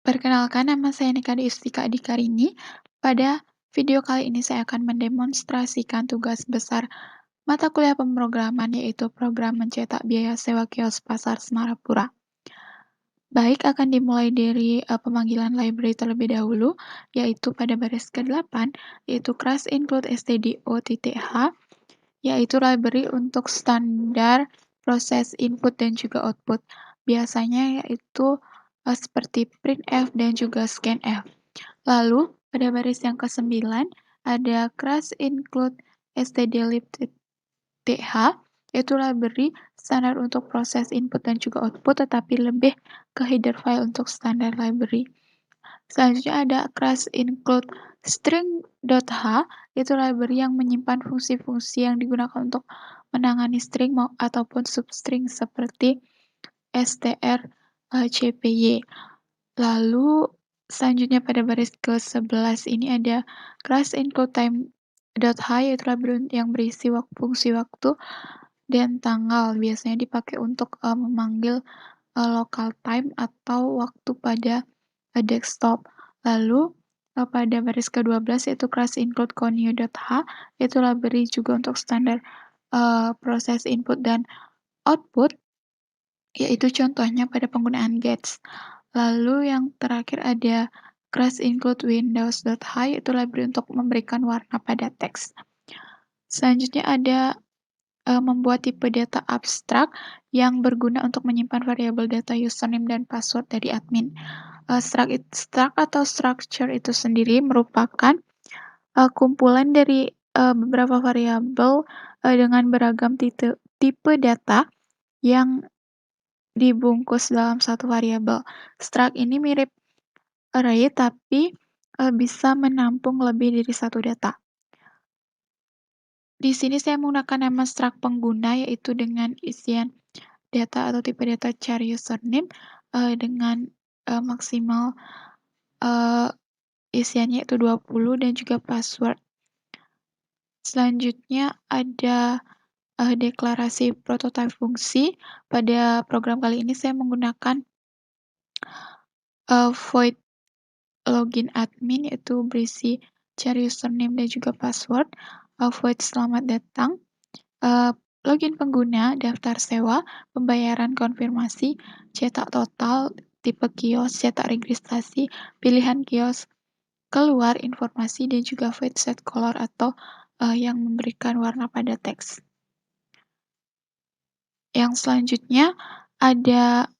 Perkenalkan, nama saya Nika Deustika Adikarini. Pada video kali ini saya akan mendemonstrasikan tugas besar mata kuliah pemrograman, yaitu program mencetak biaya sewa kios pasar Semarapura. Baik, akan dimulai dari pemanggilan library terlebih dahulu, yaitu pada baris ke-8, yaitu class include stdio.h, yaitu library untuk standar proses input dan juga output. Biasanya yaitu seperti printf dan juga scanf. Lalu, pada baris yang ke-9, ada class include stdlib.th, yaitu library standar untuk proses input dan juga output, tetapi lebih ke header file untuk standar library. Selanjutnya ada class include string.h, yaitu library yang menyimpan fungsi-fungsi yang digunakan untuk menangani string ataupun substring seperti str, cpy. Lalu selanjutnya pada baris ke-11 ini ada class include time.h, yaitu library yang berisi fungsi waktu dan tanggal. Biasanya dipakai untuk memanggil local time atau waktu pada desktop. Lalu pada baris ke-12 yaitu class include connew.h, yaitu library juga untuk standar proses input dan output, yaitu contohnya pada penggunaan gets. Lalu yang terakhir ada class include windows.h, yaitu library untuk memberikan warna pada teks. Selanjutnya ada membuat tipe data abstrak yang berguna untuk menyimpan variabel data username dan password dari admin. Struct atau structure itu sendiri merupakan kumpulan dari beberapa variabel dengan beragam tipe data yang dibungkus dalam satu variabel. Struct ini mirip array tapi bisa menampung lebih dari satu data. Di sini saya menggunakan nama struct pengguna, yaitu dengan isian data atau tipe data char username dengan maksimal isiannya yaitu 20 dan juga password. Selanjutnya ada deklarasi prototype fungsi. Pada program kali ini saya menggunakan void login admin, yaitu berisi char username dan juga password. Void selamat datang. Login pengguna, daftar sewa, pembayaran konfirmasi, cetak total, tipe kios, cetak registrasi, pilihan kios, keluar informasi, dan juga void set color atau yang memberikan warna pada teks. Yang selanjutnya ada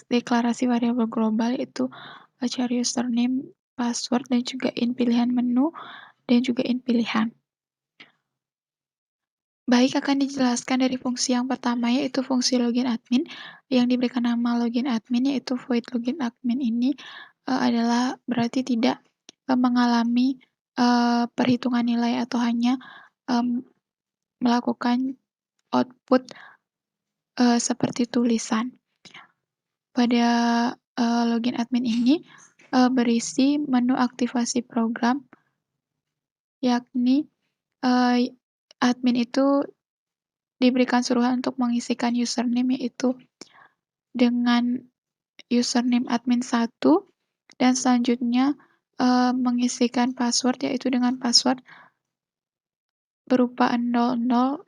deklarasi variabel global, yaitu char username, password, dan juga in pilihan menu, dan juga in pilihan. Baik, akan dijelaskan dari fungsi yang pertama, yaitu fungsi login admin, yang diberikan nama login admin, yaitu void login admin ini adalah berarti tidak mengalami perhitungan nilai atau hanya melakukan output seperti tulisan. Pada login admin ini berisi menu aktivasi program, yakni admin itu diberikan suruhan untuk mengisikan username, yaitu dengan username admin 1, dan selanjutnya mengisikan password, yaitu dengan password berupa 0010.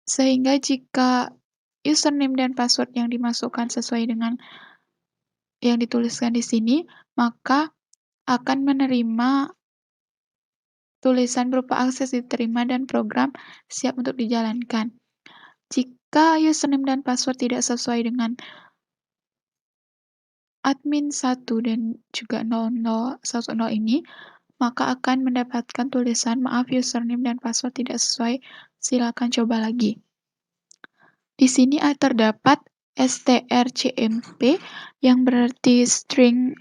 Sehingga jika username dan password yang dimasukkan sesuai dengan yang dituliskan di sini, maka akan menerima tulisan berupa akses diterima dan program siap untuk dijalankan. Jika username dan password tidak sesuai dengan admin 1 dan juga 0010 ini, maka akan mendapatkan tulisan maaf username dan password tidak sesuai, silakan coba lagi. Di sini terdapat strcmp yang berarti string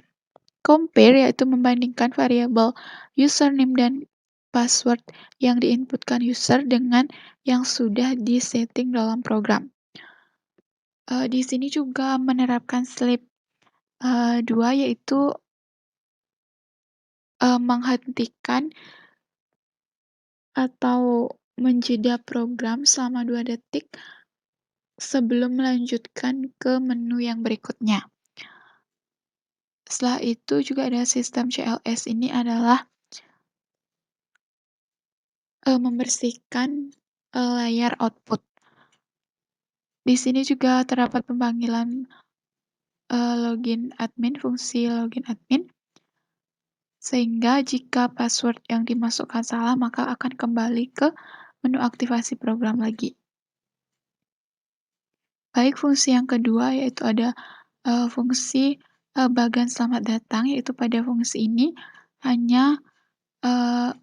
compare, yaitu membandingkan variabel username dan password yang diinputkan user dengan yang sudah disetting dalam program. Di sini juga menerapkan sleep 2, yaitu menghentikan atau menjeda program selama 2 detik sebelum melanjutkan ke menu yang berikutnya. Setelah itu juga ada sistem CLS ini adalah, membersihkan, layar output. Di sini juga terdapat pemanggilan, login admin, fungsi login admin, sehingga jika password yang dimasukkan salah maka akan kembali ke menu aktivasi program lagi. Baik fungsi yang kedua yaitu ada, fungsi, bagan selamat datang, yaitu pada fungsi ini hanya, eee,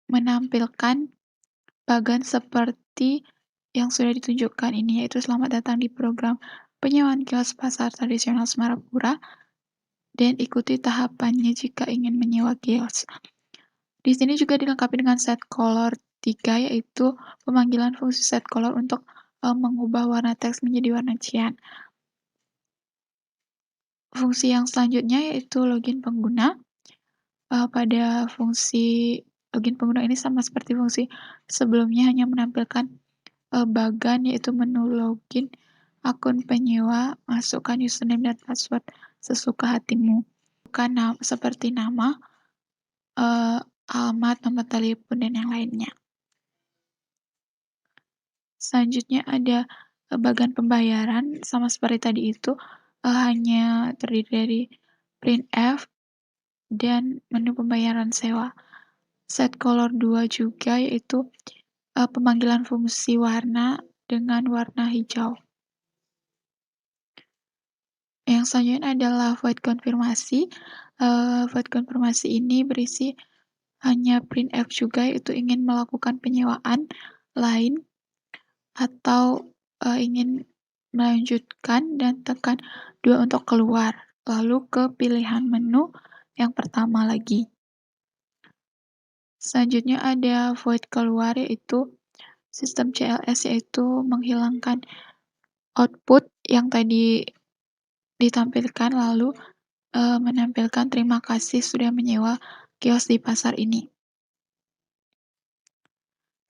menampilkan bagan seperti yang sudah ditunjukkan ini, yaitu selamat datang di program penyewaan kios pasar tradisional Semarapura dan ikuti tahapannya jika ingin menyewa kios. Di sini juga dilengkapi dengan set color 3, yaitu pemanggilan fungsi set color untuk, mengubah warna teks menjadi warna cian. Fungsi yang selanjutnya yaitu login pengguna. Pada fungsi login pengguna ini sama seperti fungsi sebelumnya, hanya menampilkan, bagan yaitu menu login akun penyewa, masukkan username dan password sesuka hatimu. Bukan seperti nama, alamat, nomor telepon, dan yang lainnya. Selanjutnya ada, bagan pembayaran, sama seperti tadi itu, hanya terdiri dari printf dan menu pembayaran sewa. Set color 2 juga, yaitu, pemanggilan fungsi warna dengan warna hijau. Yang selanjutnya adalah void konfirmasi. Void konfirmasi ini berisi hanya printf juga, yaitu ingin melakukan penyewaan lain atau, ingin melanjutkan dan tekan 2 untuk keluar, lalu ke pilihan menu yang pertama lagi. Selanjutnya ada void keluar, yaitu sistem CLS, yaitu menghilangkan output yang tadi ditampilkan lalu, menampilkan terima kasih sudah menyewa kios di pasar ini.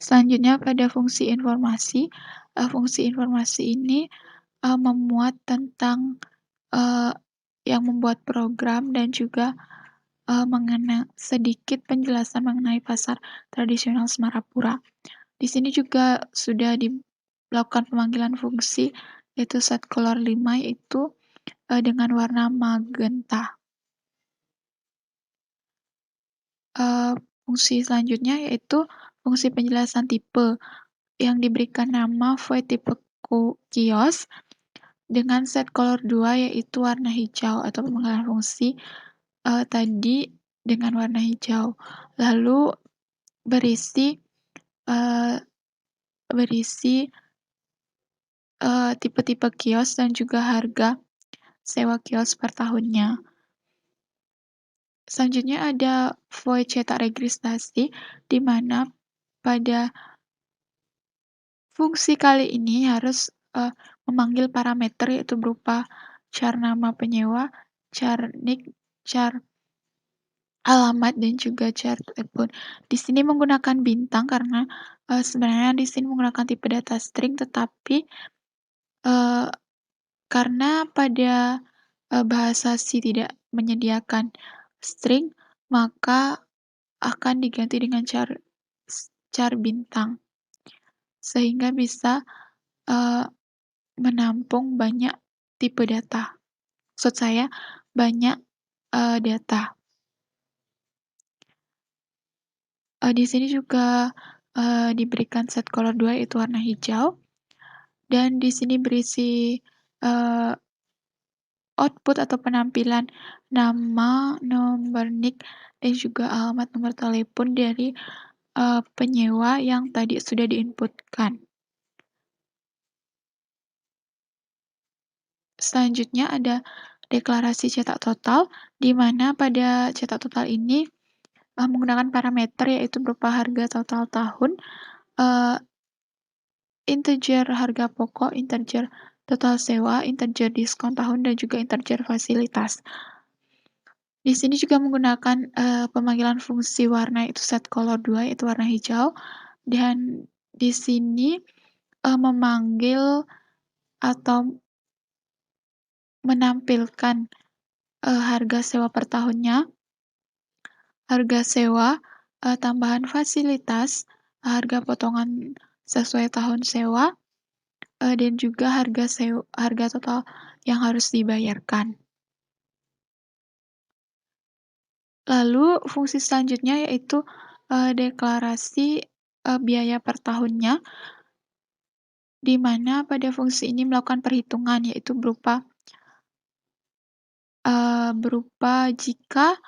Selanjutnya pada fungsi informasi ini, memuat tentang, eee, yang membuat program dan juga, sedikit penjelasan mengenai pasar tradisional Semarapura. Di sini juga sudah dilakukan pemanggilan fungsi yaitu set color 5, yaitu, dengan warna magenta. Fungsi selanjutnya yaitu fungsi penjelasan tipe yang diberikan nama void tipe kios dengan set color 2, yaitu warna hijau atau pemanggilan fungsi, tadi dengan warna hijau. Lalu berisi, eee, berisi, tipe-tipe kios dan juga harga sewa kios per tahunnya. Selanjutnya ada void cetak registrasi, di mana pada fungsi kali ini harus, memanggil parameter yaitu berupa char nama penyewa, char nick, char alamat, dan juga char telepon. Di sini menggunakan bintang karena, sebenarnya di sini menggunakan tipe data string, tetapi, eee, karena pada, bahasa C tidak menyediakan string, maka akan diganti dengan char bintang, sehingga bisa, eee, menampung banyak tipe data. Maksud saya banyak, data. Di sini juga, diberikan set color 2 yaitu warna hijau, dan di sini berisi, eee, output atau penampilan nama, nomor NIK, dan juga alamat nomor telepon dari, penyewa yang tadi sudah diinputkan. Selanjutnya ada deklarasi cetak total, di mana pada cetak total ini, menggunakan parameter yaitu berupa harga total tahun, eee, integer harga pokok, integer total sewa, integer diskon tahun, dan juga integer fasilitas. Di sini juga menggunakan, pemanggilan fungsi warna yaitu set color 2 yaitu warna hijau, dan di sini, memanggil atau menampilkan, harga sewa per tahunnya, harga sewa, tambahan fasilitas, harga potongan sesuai tahun sewa, dan juga harga total yang harus dibayarkan. Lalu fungsi selanjutnya yaitu, deklarasi, biaya per tahunnya, di mana pada fungsi ini melakukan perhitungan, yaitu berupa jika,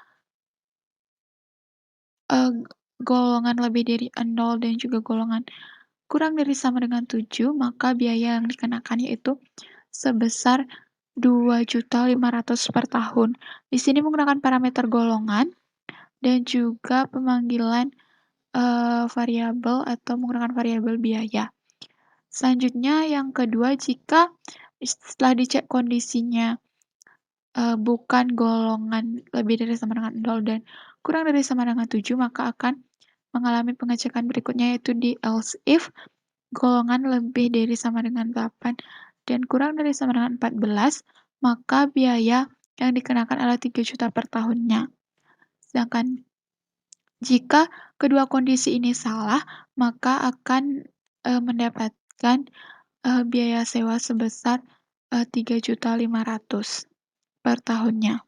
eee, golongan lebih dari 0 dan juga golongan kurang dari sama dengan 7, maka biaya yang dikenakan yaitu sebesar 2.500.000 per tahun. Di sini menggunakan parameter golongan dan juga pemanggilan, variabel atau menggunakan variabel biaya. Selanjutnya yang kedua, jika setelah dicek kondisinya, bukan golongan lebih dari sama dengan 0 dan kurang dari sama dengan 7, maka akan mengalami pengecekan berikutnya yaitu di else if golongan lebih dari sama dengan 8 dan kurang dari sama dengan 14, maka biaya yang dikenakan adalah 3 juta per tahunnya. Sedangkan jika kedua kondisi ini salah, maka akan, mendapatkan, biaya sewa sebesar, 3.500.000 per tahunnya.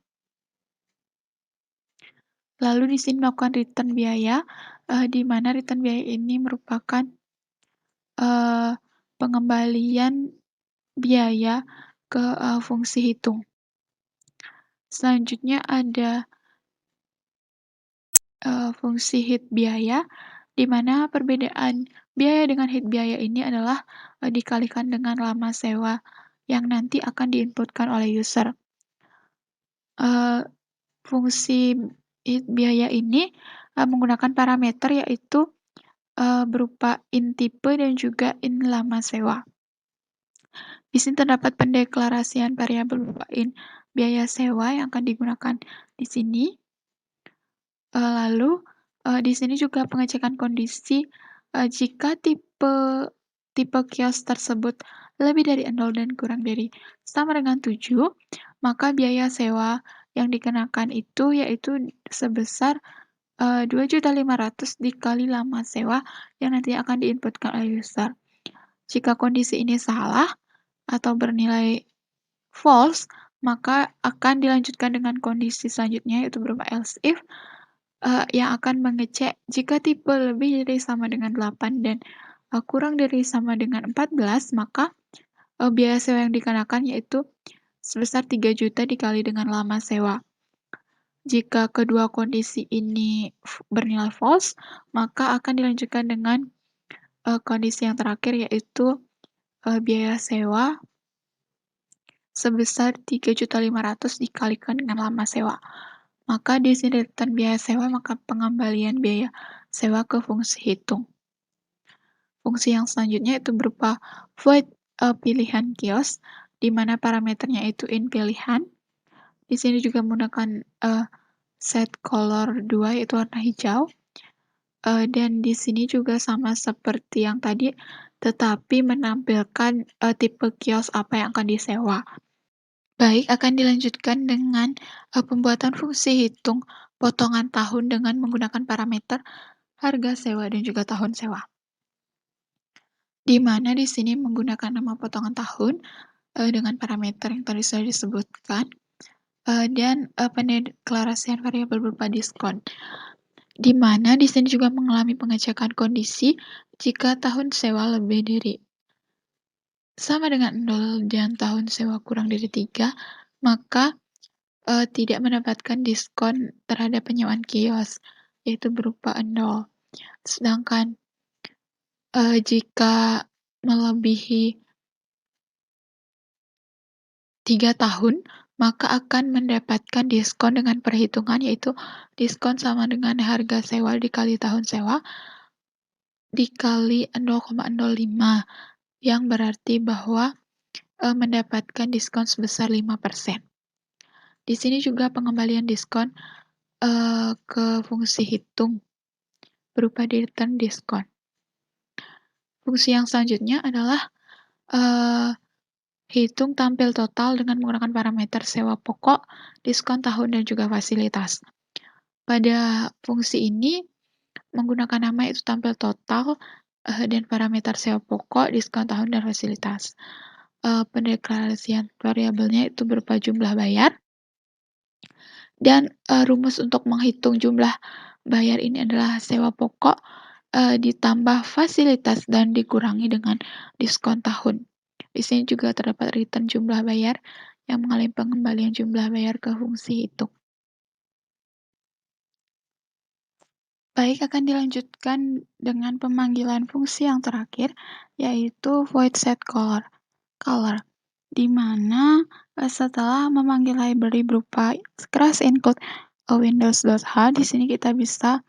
Lalu di sini melakukan return biaya, di mana return biaya ini merupakan, eee, pengembalian biaya ke, fungsi hitung. Selanjutnya ada, fungsi hit biaya, di mana perbedaan biaya dengan hit biaya ini adalah, dikalikan dengan lama sewa yang nanti akan diinputkan oleh user. Eee, Fungsi hit biaya ini, menggunakan parameter yaitu, berupa in tipe dan juga in lama sewa. Di sini terdapat pendeklarasian variabel berupa in biaya sewa yang akan digunakan di sini. Lalu, di sini juga pengecekan kondisi, jika tipe kios tersebut lebih dari 0 dan kurang dari sama dengan 7, maka biaya sewa yang dikenakan itu yaitu sebesar, 2.500.000 dikali lama sewa yang nantinya akan diinputkan oleh user. Jika kondisi ini salah atau bernilai false, maka akan dilanjutkan dengan kondisi selanjutnya yaitu berupa else if, yang akan mengecek jika tipe lebih dari sama dengan 8 dan, kurang dari sama dengan 14, maka, biaya sewa yang dikenakan yaitu sebesar 3 juta dikali dengan lama sewa. Jika kedua kondisi ini bernilai false, maka akan dilanjutkan dengan, kondisi yang terakhir yaitu, biaya sewa sebesar 3.500.000 dikalikan dengan lama sewa. Maka di sini return biaya sewa, maka pengembalian biaya sewa ke fungsi hitung. Fungsi yang selanjutnya itu berupa void, pilihan kios, di mana parameternya itu in pilihan. Di sini juga menggunakan, set color 2 yaitu warna hijau. Dan di sini juga sama seperti yang tadi, tetapi menampilkan, tipe kios apa yang akan disewa. Baik, akan dilanjutkan dengan, pembuatan fungsi hitung potongan tahun dengan menggunakan parameter harga sewa dan juga tahun sewa. Di mana di sini menggunakan nama potongan tahun, dengan parameter yang tadi sudah disebutkan, dan, pendeklarasian variabel berupa diskon. Di mana di sini juga mengalami pengecekan kondisi jika tahun sewa lebih dari sama dengan 0 dan tahun sewa kurang dari 3, maka, tidak mendapatkan diskon terhadap penyewaan kios, yaitu berupa 0. Sedangkan, jika melebihi 3 tahun, maka akan mendapatkan diskon dengan perhitungan, yaitu diskon sama dengan harga sewa dikali tahun sewa, dikali 0,05, yang berarti bahwa, mendapatkan diskon sebesar 5%. Di sini juga pengembalian diskon, ke fungsi hitung berupa return diskon. Fungsi yang selanjutnya adalah, eee, hitung tampil total dengan menggunakan parameter sewa pokok, diskon tahun, dan juga fasilitas. Pada fungsi ini menggunakan nama yaitu tampil total, dan parameter sewa pokok, diskon tahun, dan fasilitas. Pendeklarasian variabelnya itu berupa jumlah bayar, dan, rumus untuk menghitung jumlah bayar ini adalah sewa pokok, ditambah fasilitas dan dikurangi dengan diskon tahun. Di sini juga terdapat return jumlah bayar yang mengalami pengembalian jumlah bayar ke fungsi hitung. Baik, akan dilanjutkan dengan pemanggilan fungsi yang terakhir, yaitu void set color, di mana setelah memanggil library berupa class include windows.h, di sini kita bisa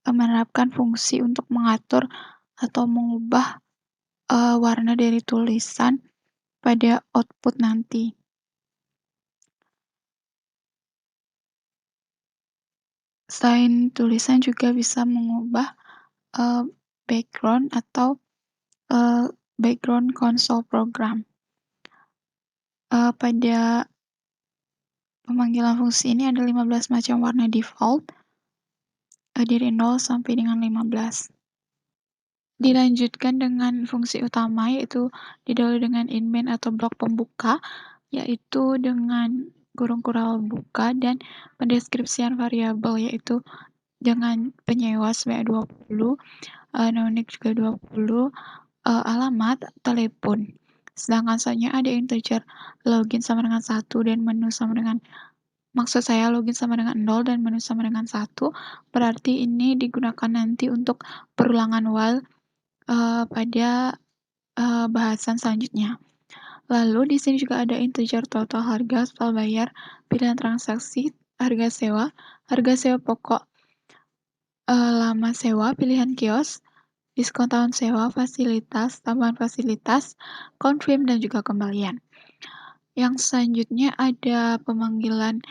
menerapkan fungsi untuk mengatur atau mengubah warna dari tulisan pada output nanti. Selain tulisan juga bisa mengubah background atau background console program. Pada pemanggilan fungsi ini ada 15 macam warna default, dari 0 sampai dengan 15. Dilanjutkan dengan fungsi utama, yaitu didahului dengan inmain atau blok pembuka, yaitu dengan kurung kural buka, dan pendeskripsian variabel, yaitu dengan penyewa sebanyak 20, nonik juga 20, alamat, telepon. Sedangkan selanjutnya ada integer login sama dengan 1 dan menu sama dengan, maksud saya login sama dengan 0 dan menu sama dengan 1, berarti ini digunakan nanti untuk perulangan while pada bahasan selanjutnya. Lalu di sini juga ada integer total harga, total bayar, pilihan transaksi, harga sewa pokok, lama sewa, pilihan kios, diskon tahun sewa, fasilitas, tambahan fasilitas, confirm, dan juga kembalian. Yang selanjutnya ada pemanggilan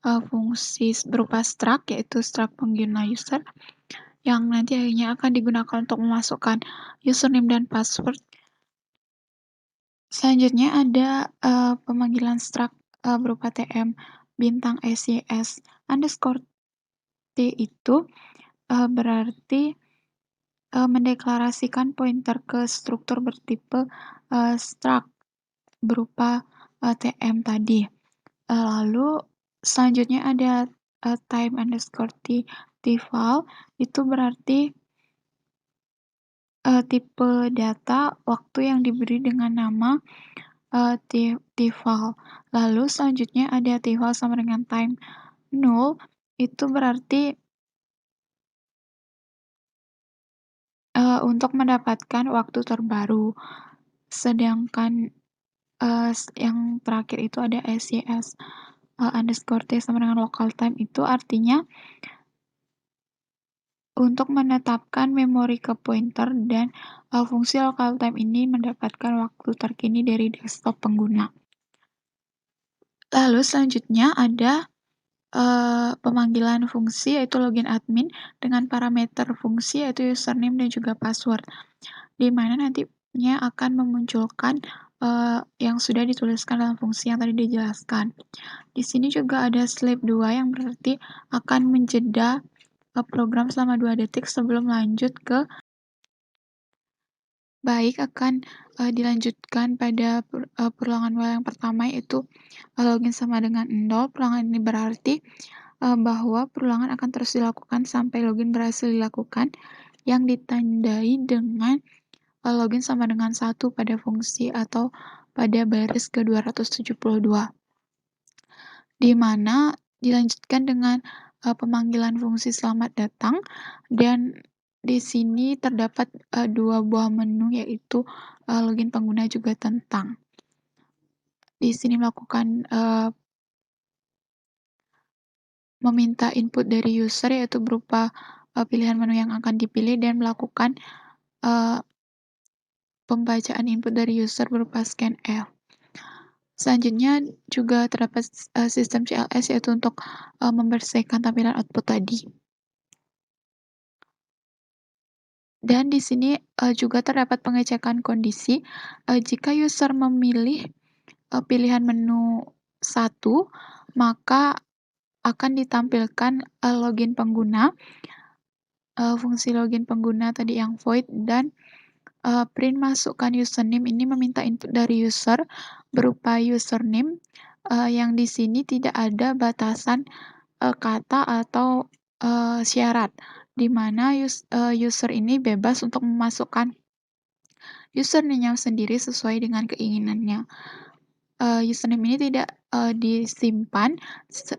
fungsi berupa struct, yaitu struct pengguna user, yang nanti akhirnya akan digunakan untuk memasukkan username dan password. Selanjutnya ada pemanggilan struct berupa tm bintang sys underscore t, itu berarti mendeklarasikan pointer ke struktur bertipe struct berupa tm tadi. Lalu selanjutnya ada time underscore tfile, itu berarti tipe data waktu yang diberi dengan nama tfile. Lalu selanjutnya ada tfile sama dengan time null, itu berarti untuk mendapatkan waktu terbaru. Sedangkan yang terakhir itu ada sys underscore t sama dengan local time, itu artinya untuk menetapkan memori ke pointer, dan fungsi local time ini mendapatkan waktu terkini dari desktop pengguna. Lalu selanjutnya ada pemanggilan fungsi, yaitu login admin dengan parameter fungsi yaitu username dan juga password, di mana nantinya akan memunculkan yang sudah dituliskan dalam fungsi yang tadi dijelaskan. Di sini juga ada sleep 2 yang berarti akan menjeda program selama 2 detik sebelum lanjut ke. Baik, akan dilanjutkan pada perulangan while yang pertama, yaitu login sama dengan 0. Perulangan ini berarti bahwa perulangan akan terus dilakukan sampai login berhasil dilakukan, yang ditandai dengan login sama dengan 1 pada fungsi atau pada baris ke-272. Di mana dilanjutkan dengan pemanggilan fungsi selamat datang, dan di sini terdapat 2 buah menu, yaitu login pengguna juga tentang. Di sini melakukan meminta input dari user, yaitu berupa pilihan menu yang akan dipilih, dan melakukan pembacaan input dari user berupa scanf. Selanjutnya juga terdapat sistem CLS, yaitu untuk membersihkan tampilan output tadi. Dan di sini, juga terdapat pengecekan kondisi, jika user memilih, pilihan menu satu, maka akan ditampilkan, login pengguna, fungsi login pengguna tadi yang void dan, print masukkan username ini meminta input dari user berupa username, yang di sini tidak ada batasan, kata atau, syarat, di mana user ini bebas untuk memasukkan username-nya sendiri sesuai dengan keinginannya. Username ini tidak, disimpan,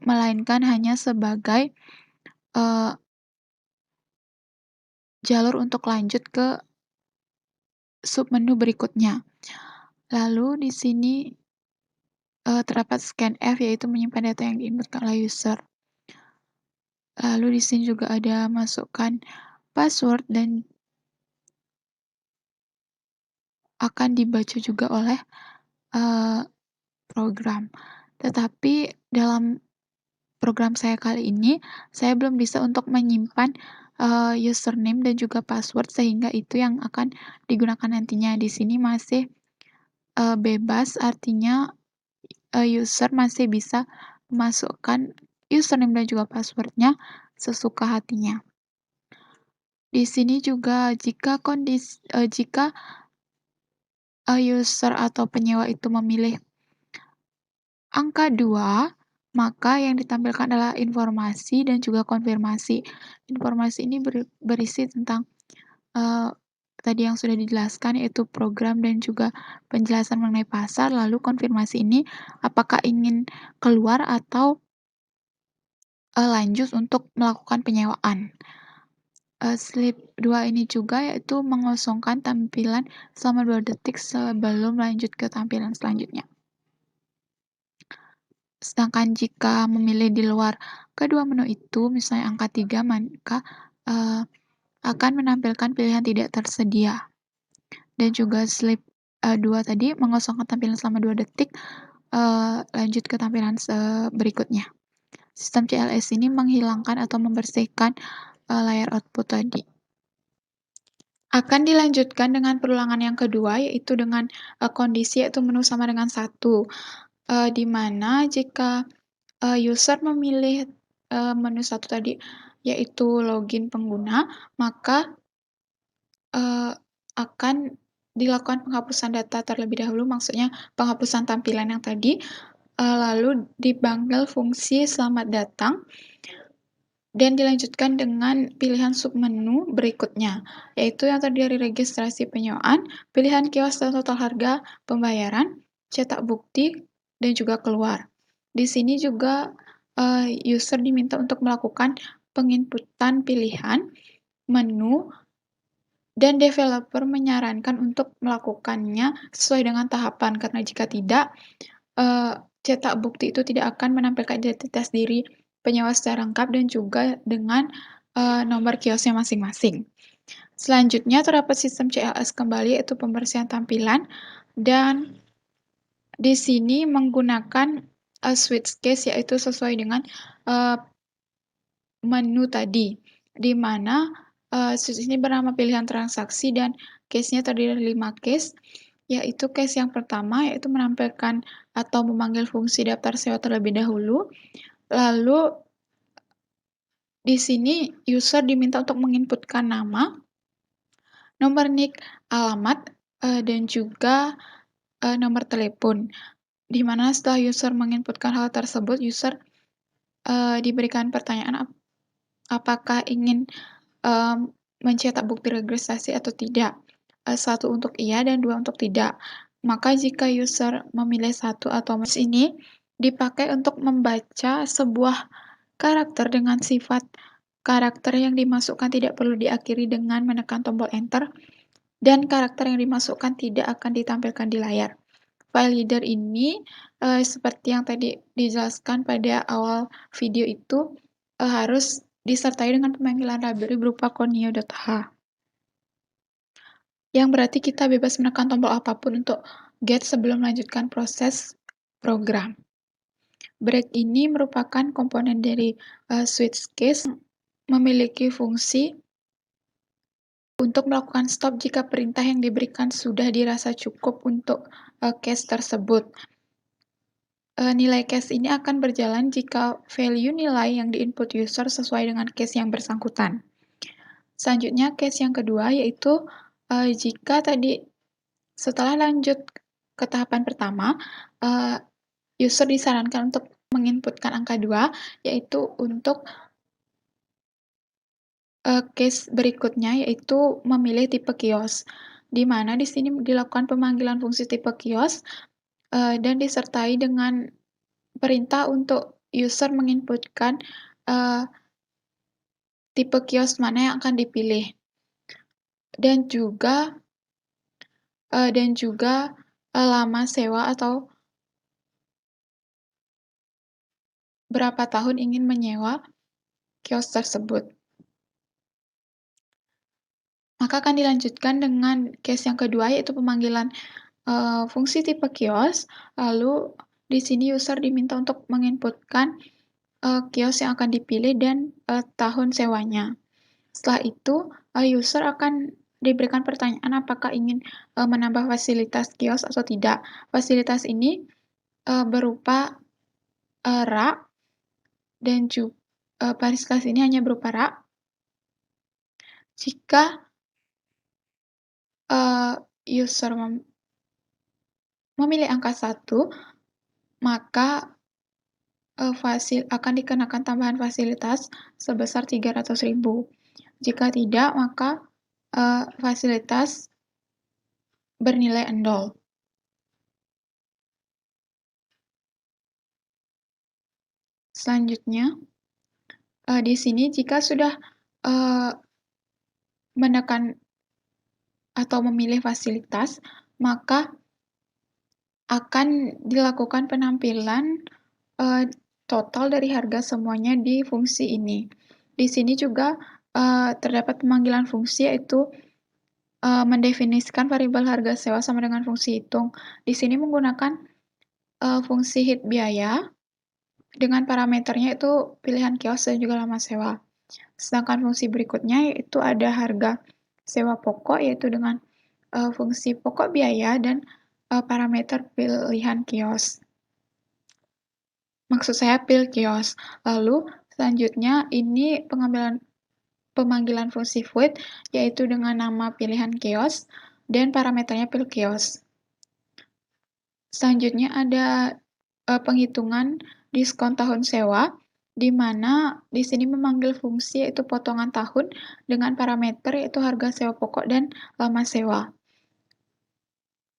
melainkan hanya sebagai, eee, jalur untuk lanjut ke submenu berikutnya. Lalu di sini, terdapat scanf, yaitu menyimpan data yang diinputkan oleh user. Lalu di sini juga ada masukkan password dan akan dibaca juga oleh, eee, program. Tetapi dalam program saya kali ini, saya belum bisa untuk menyimpan, username dan juga password sehingga itu yang akan digunakan nantinya. Di sini masih, bebas, artinya, user masih bisa memasukkan username dan juga password-nya sesuka hatinya. Di sini juga jika, user atau penyewa itu memilih angka 2, maka yang ditampilkan adalah informasi dan juga konfirmasi. Informasi ini berisi tentang, eee, tadi yang sudah dijelaskan, yaitu program dan juga penjelasan mengenai pasar, lalu konfirmasi ini apakah ingin keluar atau, lanjut untuk melakukan penyewaan. Slip 2 ini juga yaitu mengosongkan tampilan selama 2 detik sebelum lanjut ke tampilan selanjutnya. Sedangkan jika memilih di luar kedua menu itu, misalnya angka 3, maka, akan menampilkan pilihan tidak tersedia. Dan juga slip, 2 tadi mengosongkan tampilan selama 2 detik, lanjut ke tampilan berikutnya. Sistem CLS ini menghilangkan atau membersihkan, layar output tadi. Akan dilanjutkan dengan perulangan yang kedua, yaitu dengan, kondisi yaitu menu sama dengan 1, di mana jika, user memilih, menu 1 tadi, yaitu login pengguna, maka, akan dilakukan penghapusan data terlebih dahulu, maksudnya penghapusan tampilan yang tadi, lalu dipanggil fungsi selamat datang dan dilanjutkan dengan pilihan submenu berikutnya, yaitu yang terdiri dari registrasi penyewaan, pilihan kios dan total harga, pembayaran, cetak bukti, dan juga keluar. Di sini juga, user diminta untuk melakukan penginputan pilihan, menu, dan developer menyarankan untuk melakukannya sesuai dengan tahapan, karena jika tidak, cetak bukti itu tidak akan menampilkan identitas diri penyewa secara lengkap dan juga dengan, nomor kiosnya masing-masing. Selanjutnya terdapat sistem CLS kembali, yaitu pembersihan tampilan, dan di sini menggunakan, switch case, yaitu sesuai dengan, menu tadi, di mana, switch ini bernama pilihan transaksi dan case-nya terdiri dari 5 case, yaitu case yang pertama, yaitu menampilkan atau memanggil fungsi daftar sewa terlebih dahulu. Lalu di sini user diminta untuk menginputkan nama, nomor NIK, alamat, dan juga, nomor telepon. Di mana setelah user menginputkan hal tersebut, user, diberikan pertanyaan apakah ingin, mencetak bukti registrasi atau tidak, 1 untuk iya dan 2 untuk tidak. Maka jika user memilih 1 atau ini dipakai untuk membaca sebuah karakter dengan sifat karakter yang dimasukkan tidak perlu diakhiri dengan menekan tombol enter, dan karakter yang dimasukkan tidak akan ditampilkan di layar. File reader ini, seperti yang tadi dijelaskan pada awal video itu, harus disertai dengan pemanggilan library berupa conio.h. Yang berarti kita bebas menekan tombol apapun untuk get sebelum melanjutkan proses program. Break ini merupakan komponen dari, switch case memiliki fungsi untuk melakukan stop jika perintah yang diberikan sudah dirasa cukup untuk case tersebut. Nilai case ini akan berjalan jika value nilai yang di-input user sesuai dengan case yang bersangkutan. Selanjutnya, case yang kedua yaitu jika tadi setelah lanjut ke tahapan pertama, user disarankan untuk menginputkan angka 2, yaitu untuk case berikutnya, yaitu memilih tipe kios, di mana di sini dilakukan pemanggilan fungsi tipe kios dan disertai dengan perintah untuk user menginputkan tipe kios mana yang akan dipilih. Dan juga lama sewa atau berapa tahun ingin menyewa kios tersebut. Maka akan dilanjutkan dengan case yang kedua, yaitu pemanggilan fungsi tipe kios. Lalu di sini user diminta untuk menginputkan kios yang akan dipilih dan tahun sewanya. Setelah itu, user akan diberikan pertanyaan apakah ingin menambah fasilitas kios atau tidak. Fasilitas ini berupa rak dan fasilitas ini hanya berupa rak jika user memilih angka 1, maka akan dikenakan tambahan fasilitas sebesar 300.000. Jika tidak, maka fasilitas bernilai 0. Selanjutnya, di sini jika sudah menekan atau memilih fasilitas, maka akan dilakukan penampilan total dari harga semuanya di fungsi ini. Di sini juga terdapat pemanggilan fungsi, yaitu mendefinisikan variabel harga sewa sama dengan fungsi hitung. Di sini menggunakan fungsi hit biaya dengan parameternya itu pilihan kios dan juga lama sewa. Sedangkan fungsi berikutnya yaitu ada harga sewa pokok, yaitu dengan fungsi pokok biaya dan parameter pilihan kios. Maksud saya pil kios. Lalu selanjutnya ini pemanggilan fungsi void, yaitu dengan nama pilihan kios dan parameternya pil kios. Selanjutnya ada penghitungan diskon tahun sewa, di mana di sini memanggil fungsi yaitu potongan tahun dengan parameter yaitu harga sewa pokok dan lama sewa.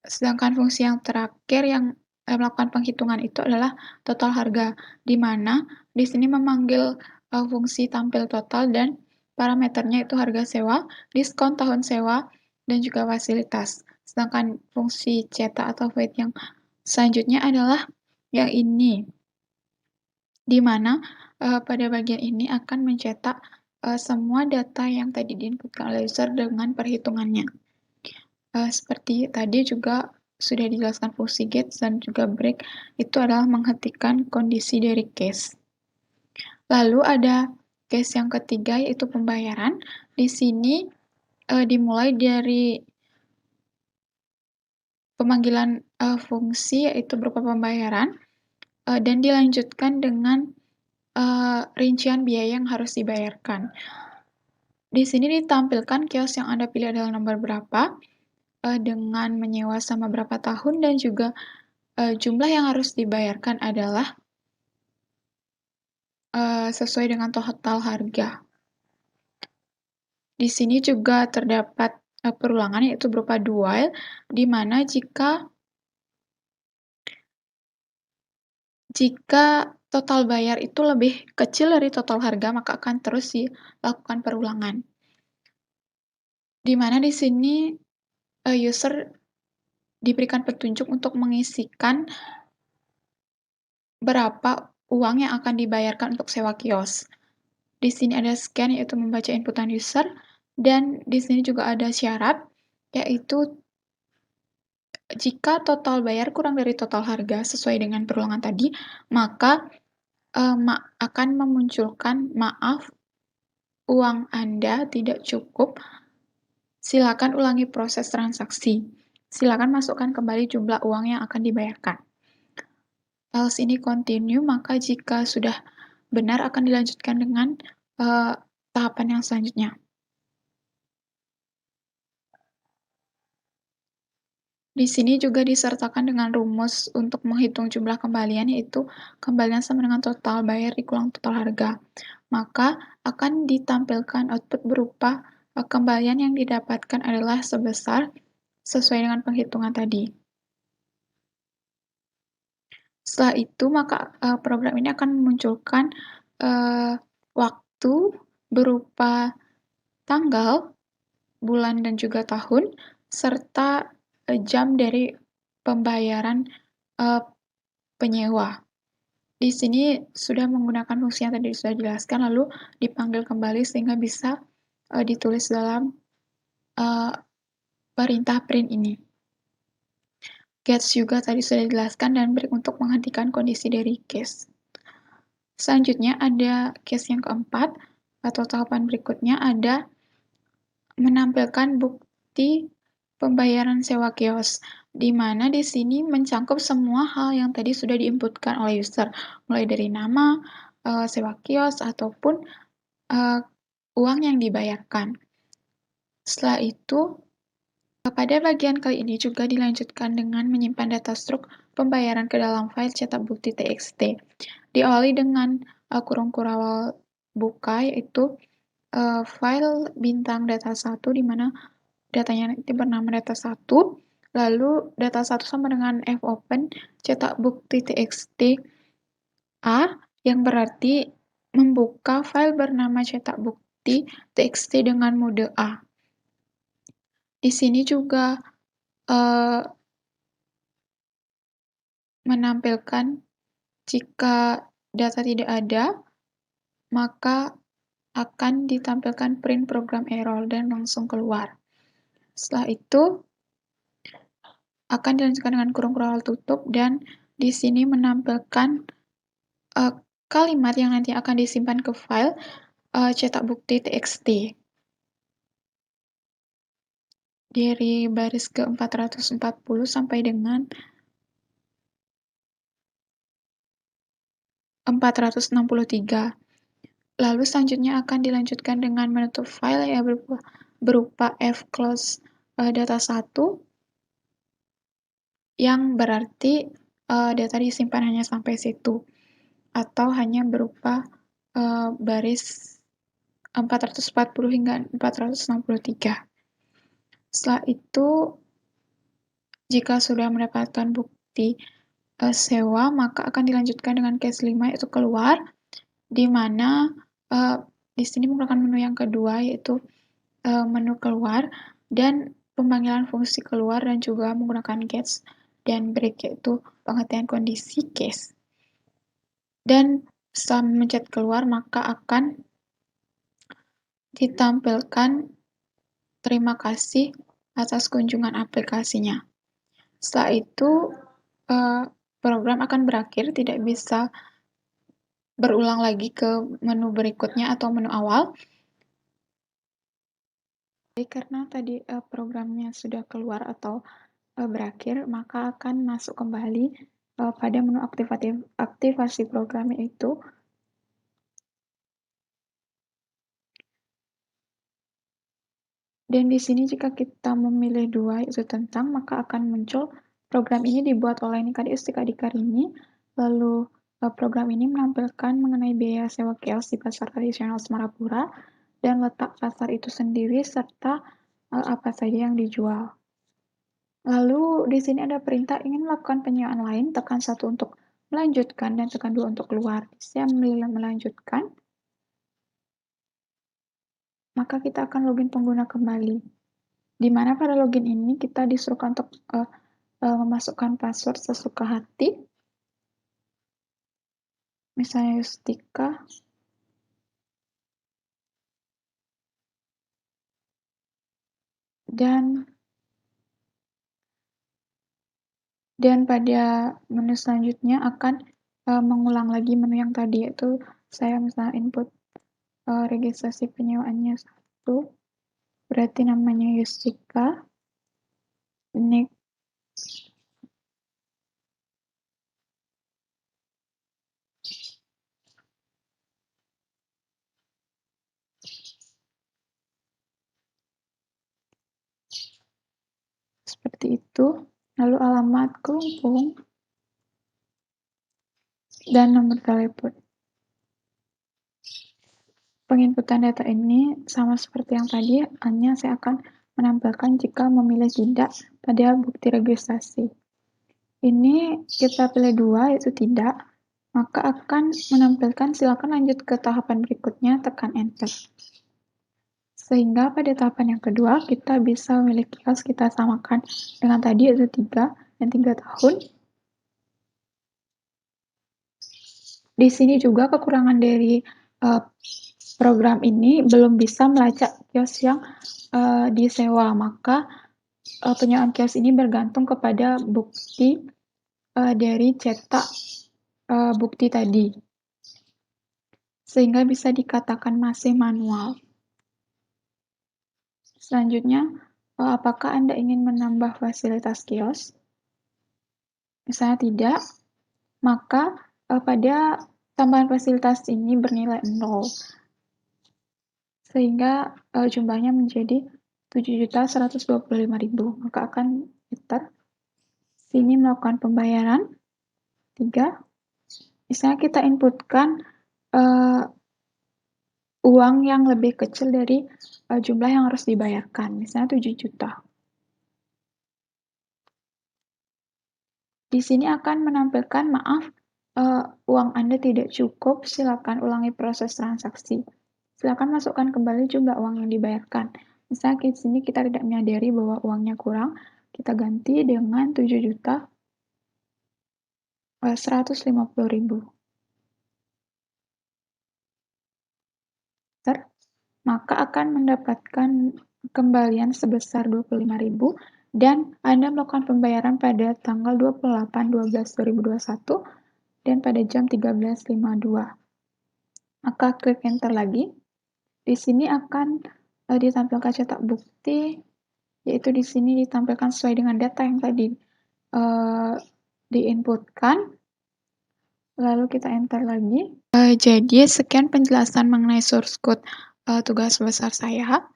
Sedangkan fungsi yang terakhir yang melakukan penghitungan itu adalah total harga, di mana di sini memanggil fungsi tampil total dan parameternya itu harga sewa, diskon tahun sewa, dan juga fasilitas. Sedangkan fungsi cetak atau void yang selanjutnya adalah yang ini, di mana pada bagian ini akan mencetak semua data yang tadi diinputkan oleh user dengan perhitungannya. Seperti tadi juga sudah dijelaskan fungsi get dan juga break itu adalah menghentikan kondisi dari case. Lalu ada case yang ketiga yaitu pembayaran. Di sini dimulai dari pemanggilan fungsi yaitu berupa pembayaran dan dilanjutkan dengan rincian biaya yang harus dibayarkan. Di sini ditampilkan kios yang Anda pilih adalah nomor berapa, dengan menyewa sama berapa tahun, dan juga jumlah yang harus dibayarkan adalah sesuai dengan total harga. Di sini juga terdapat perulangan yaitu berupa do while, di mana jika total bayar itu lebih kecil dari total harga, maka akan terus dilakukan perulangan. Di mana di sini user diberikan petunjuk untuk mengisikan berapa uang yang akan dibayarkan untuk sewa kios. Di sini ada scan yaitu membaca inputan user, dan di sini juga ada syarat yaitu jika total bayar kurang dari total harga sesuai dengan perulangan tadi, maka akan memunculkan maaf, uang Anda tidak cukup Silakan ulangi proses transaksi. Silakan masukkan kembali jumlah uang yang akan dibayarkan. Else ini continue, maka jika sudah benar akan dilanjutkan dengan tahapan yang selanjutnya. Di sini juga disertakan dengan rumus untuk menghitung jumlah kembalian, yaitu kembalian sama dengan total bayar dikulang total harga. Maka akan ditampilkan output berupa kembalian yang didapatkan adalah sebesar sesuai dengan penghitungan tadi. Setelah itu, maka program ini akan memunculkan waktu berupa tanggal, bulan, dan juga tahun, serta jam dari pembayaran penyewa. Di sini sudah menggunakan fungsi yang tadi sudah dijelaskan, lalu dipanggil kembali sehingga bisa ditulis dalam perintah print ini. Gets juga tadi sudah dijelaskan dan break untuk menghentikan kondisi dari case. Selanjutnya ada case yang keempat, atau tahapan berikutnya ada menampilkan bukti pembayaran sewa kios, di mana di sini mencangkup semua hal yang tadi sudah diinputkan oleh user, mulai dari nama, sewa kios, ataupun uang yang dibayarkan. Setelah itu, pada bagian kali ini juga dilanjutkan dengan menyimpan data struk pembayaran ke dalam file cetak bukti txt. Diawali dengan kurung kurawal buka, yaitu file bintang data 1, di mana datanya nanti bernama data 1, lalu data 1 sama dengan fopen cetak bukti txt A, yang berarti membuka file bernama cetak bukti txt dengan mode A. Di sini juga menampilkan jika data tidak ada, maka akan ditampilkan print program error dan langsung keluar. Setelah itu, akan dilanjutkan dengan kurung kurawal tutup, dan di sini menampilkan kalimat yang nanti akan disimpan ke file cetak bukti txt. Dari baris ke-440 sampai dengan 463. Lalu selanjutnya akan dilanjutkan dengan menutup file yang berupa fclose data 1, yang berarti data disimpan hanya sampai situ, atau hanya berupa baris 440 hingga 463. Setelah itu, jika sudah mendapatkan bukti sewa, maka akan dilanjutkan dengan case 5, yaitu keluar, di mana di sini menggunakan menu yang kedua, yaitu menu keluar, dan pemanggilan fungsi keluar, dan juga menggunakan gets dan break, yaitu pengertian kondisi case. Dan setelah mencet keluar, maka akan ditampilkan terima kasih atas kunjungan aplikasinya. Setelah itu, program akan berakhir, tidak bisa berulang lagi ke menu berikutnya atau menu awal. Jadi karena tadi programnya sudah keluar atau berakhir, maka akan masuk kembali pada menu aktivasi program, itu dan di sini jika kita memilih 2, yaitu tentang, maka akan muncul program ini dibuat oleh Nika Ustika Dikarini. Lalu program ini menampilkan mengenai biaya sewa kios di pasar tradisional Semarapura dan letak pasar itu sendiri serta apa saja yang dijual. Lalu di sini ada perintah ingin melakukan penyewaan lain, tekan 1 untuk melanjutkan dan tekan 2 untuk keluar. Saya memilih melanjutkan, maka kita akan login pengguna kembali. Di mana pada login ini kita disuruhkan untuk memasukkan password sesuka hati, misalnya Yustika, dan pada menu selanjutnya akan mengulang lagi menu yang tadi, yaitu saya misalnya input registrasi penyewaannya 1, berarti namanya Yustika, nik seperti itu, lalu alamat Kelungkung, dan nomor telepon. Penginputan data ini sama seperti yang tadi, hanya saya akan menampilkan jika memilih tidak pada bukti registrasi. Ini kita pilih 2, yaitu tidak, maka akan menampilkan silakan lanjut ke tahapan berikutnya, tekan enter. Sehingga pada tahapan yang kedua, kita bisa memilih kios, kita samakan dengan tadi, yaitu 3 dan 3 tahun. Di sini juga kekurangan dari program ini belum bisa melacak kios yang disewa, maka penyewaan kios ini bergantung kepada bukti dari cetak bukti tadi, sehingga bisa dikatakan masih manual. Selanjutnya, apakah Anda ingin menambah fasilitas kios? Misalnya tidak, maka pada tambahan fasilitas ini bernilai 0, sehingga jumlahnya menjadi 7.125.000. Maka akan enter. Sini melakukan pembayaran 3. Misalnya kita inputkan uang yang lebih kecil dari jumlah yang harus dibayarkan, misalnya 7 juta. Di sini akan menampilkan, maaf, uang Anda tidak cukup, silakan ulangi proses transaksi. Silakan masukkan kembali jumlah uang yang dibayarkan. Misalnya di sini kita tidak menyadari bahwa uangnya kurang, kita ganti dengan 7.150.000. Maka akan mendapatkan kembalian sebesar 25.000 dan Anda melakukan pembayaran pada tanggal 28/12/2021 dan pada jam 13.52. Maka klik enter lagi. Di sini akan ditampilkan cetak bukti, yaitu di sini ditampilkan sesuai dengan data yang tadi diinputkan. Lalu kita enter lagi. Jadi sekian penjelasan mengenai source code tugas besar saya.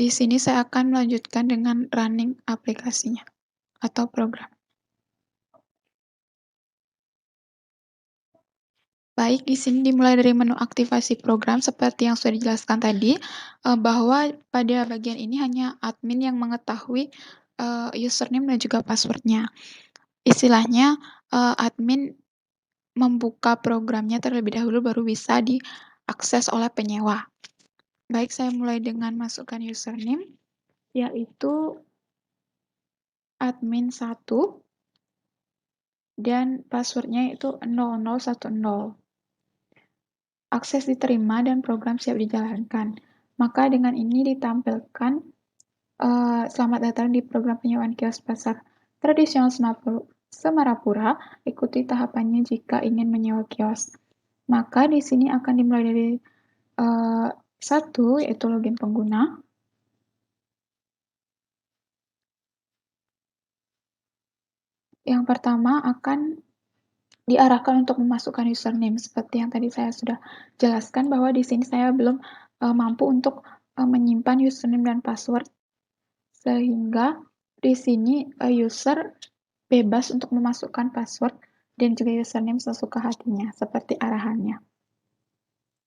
Di sini saya akan melanjutkan dengan running aplikasinya atau program. Baik, di sini dimulai dari menu aktivasi program seperti yang sudah dijelaskan tadi, bahwa pada bagian ini hanya admin yang mengetahui username dan juga password-nya. Istilahnya, admin membuka programnya terlebih dahulu baru bisa diakses oleh penyewa. Baik, saya mulai dengan masukkan username, yaitu admin1, dan password-nya itu 0010. Akses diterima dan program siap dijalankan. Maka dengan ini ditampilkan selamat datang di program penyewaan kios pasar tradisional Semarapura. Ikuti tahapannya jika ingin menyewa kios. Maka di sini akan dimulai dari 1, yaitu login pengguna. Yang pertama akan diarahkan untuk memasukkan username, seperti yang tadi saya sudah jelaskan bahwa di sini saya belum mampu untuk menyimpan username dan password, sehingga di sini user bebas untuk memasukkan password dan juga username sesuka hatinya, seperti arahannya.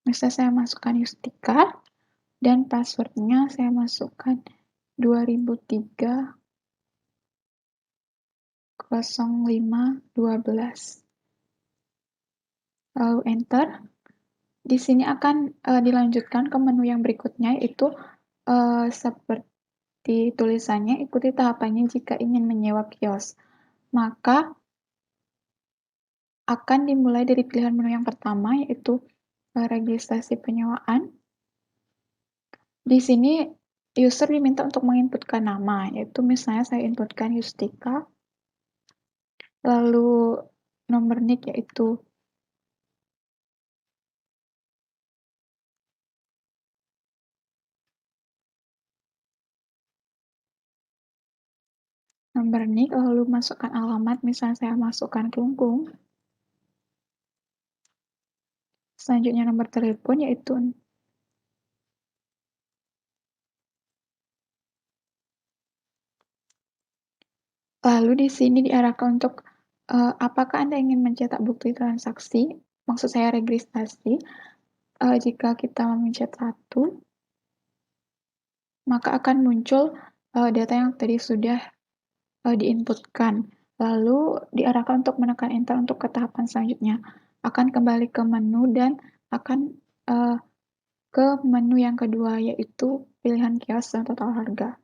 Misalnya saya masukkan Yustika, dan passwordnya saya masukkan 2003-05-12. Lalu enter. Di sini akan dilanjutkan ke menu yang berikutnya, yaitu seperti tulisannya, ikuti tahapannya jika ingin menyewa kios. Maka akan dimulai dari pilihan menu yang pertama, yaitu registrasi penyewaan. Di sini user diminta untuk menginputkan nama, yaitu misalnya saya inputkan Yustika, lalu nomor NIK yaitu nomor NIK, lalu masukkan alamat, misalnya saya masukkan Kelungkung. Selanjutnya nomor telepon yaitu lalu di sini diarahkan untuk apakah Anda ingin mencetak bukti transaksi, maksud saya registrasi. Jika kita memencet 1, maka akan muncul data yang tadi sudah diinputkan. Lalu diarahkan untuk menekan enter untuk ke tahapan selanjutnya. Akan kembali ke menu dan akan ke menu yang kedua, yaitu pilihan kios dan total harga.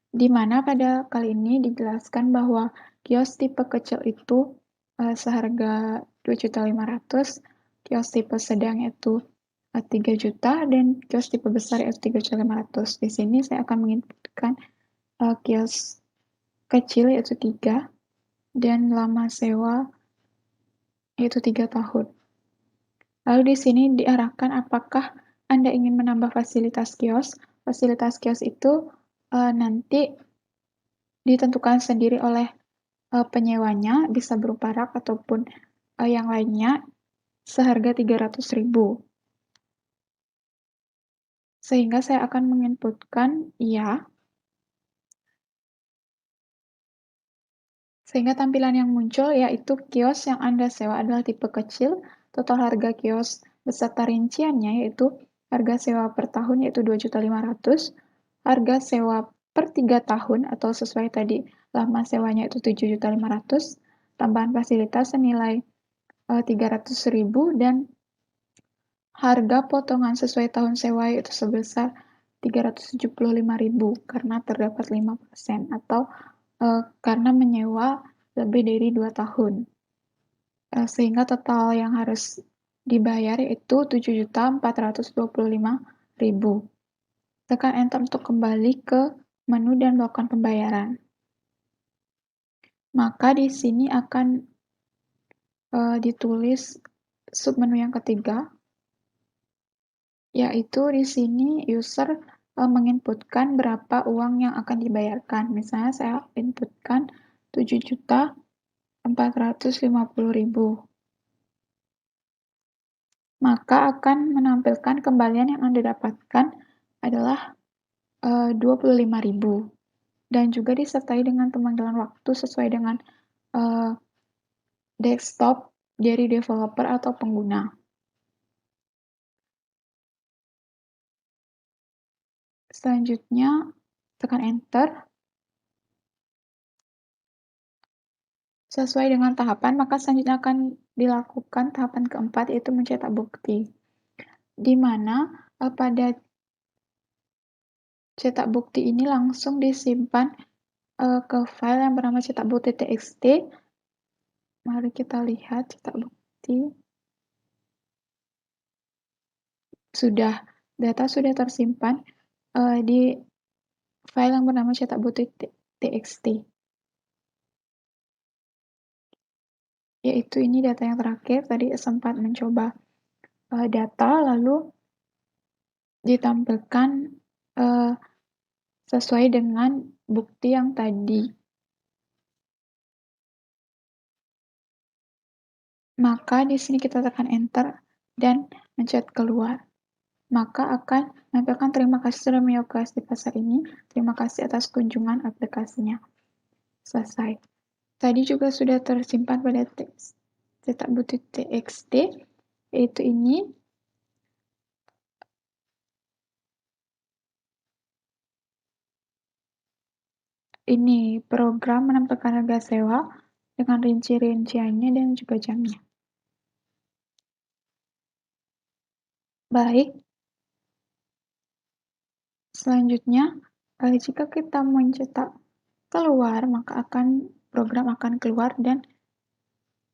Di mana pada kali ini dijelaskan bahwa kios tipe kecil itu seharga 2.500.000, kios tipe sedang itu 3 juta, dan kios tipe besar yaitu 3.500.000. Di sini saya akan menginputkan kios kecil yaitu 3 dan lama sewa yaitu 3 tahun. Lalu di sini diarahkan apakah Anda ingin menambah fasilitas kios. Fasilitas kios itu nanti ditentukan sendiri oleh penyewanya, bisa berupa rak ataupun yang lainnya, seharga 300.000. Sehingga saya akan menginputkan iya. Sehingga tampilan yang muncul yaitu kios yang Anda sewa adalah tipe kecil, total harga kios beserta rinciannya yaitu harga sewa per tahun yaitu 2.500.000, harga sewa per 3 tahun atau sesuai tadi lama sewanya itu 7.500.000, tambahan fasilitas senilai 300.000, dan harga potongan sesuai tahun sewa yaitu sebesar 375.000 karena terdapat 5% atau karena menyewa lebih dari 2 tahun. Sehingga total yang harus dibayar yaitu 7.425.000. Tekan enter untuk kembali ke menu dan melakukan pembayaran. Maka di sini akan ditulis submenu yang ketiga, yaitu di sini user menginputkan berapa uang yang akan dibayarkan. Misalnya saya inputkan 7.450.000. Maka akan menampilkan kembalian yang Anda dapatkan adalah 25.000. Dan juga disertai dengan pemanggilan waktu sesuai dengan desktop dari developer atau pengguna. Selanjutnya, tekan enter. Sesuai dengan tahapan, maka selanjutnya akan dilakukan tahapan keempat, yaitu mencetak bukti. Di mana pada cetak bukti ini langsung disimpan ke file yang bernama cetak bukti.txt. Mari kita lihat cetak bukti. Data sudah tersimpan di file yang bernama cetak bukti.txt. Yaitu ini data yang terakhir, tadi sempat mencoba data, lalu ditampilkan sesuai dengan bukti yang tadi. Maka di sini kita tekan enter dan mencet keluar. Maka akan menampilkan terima kasih sudah menyoba pasar ini. Terima kasih atas kunjungan aplikasinya. Selesai. Tadi juga sudah tersimpan pada cetak bukti.txt, yaitu ini. Ini program menampilkan harga sewa dengan rinci-rinciannya dan juga jamnya. Baik. Selanjutnya, jika kita mencetak keluar, maka program akan keluar dan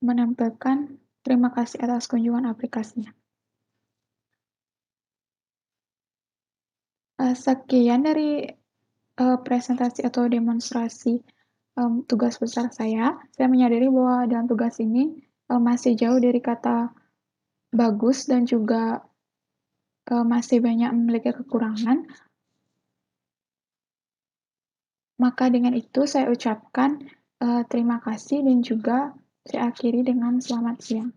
menampilkan terima kasih atas kunjungan aplikasinya. Sekian dari presentasi atau demonstrasi tugas besar saya. Saya menyadari bahwa dalam tugas ini masih jauh dari kata bagus dan juga masih banyak memiliki kekurangan. Maka dengan itu saya ucapkan, terima kasih dan juga saya akhiri dengan selamat siang.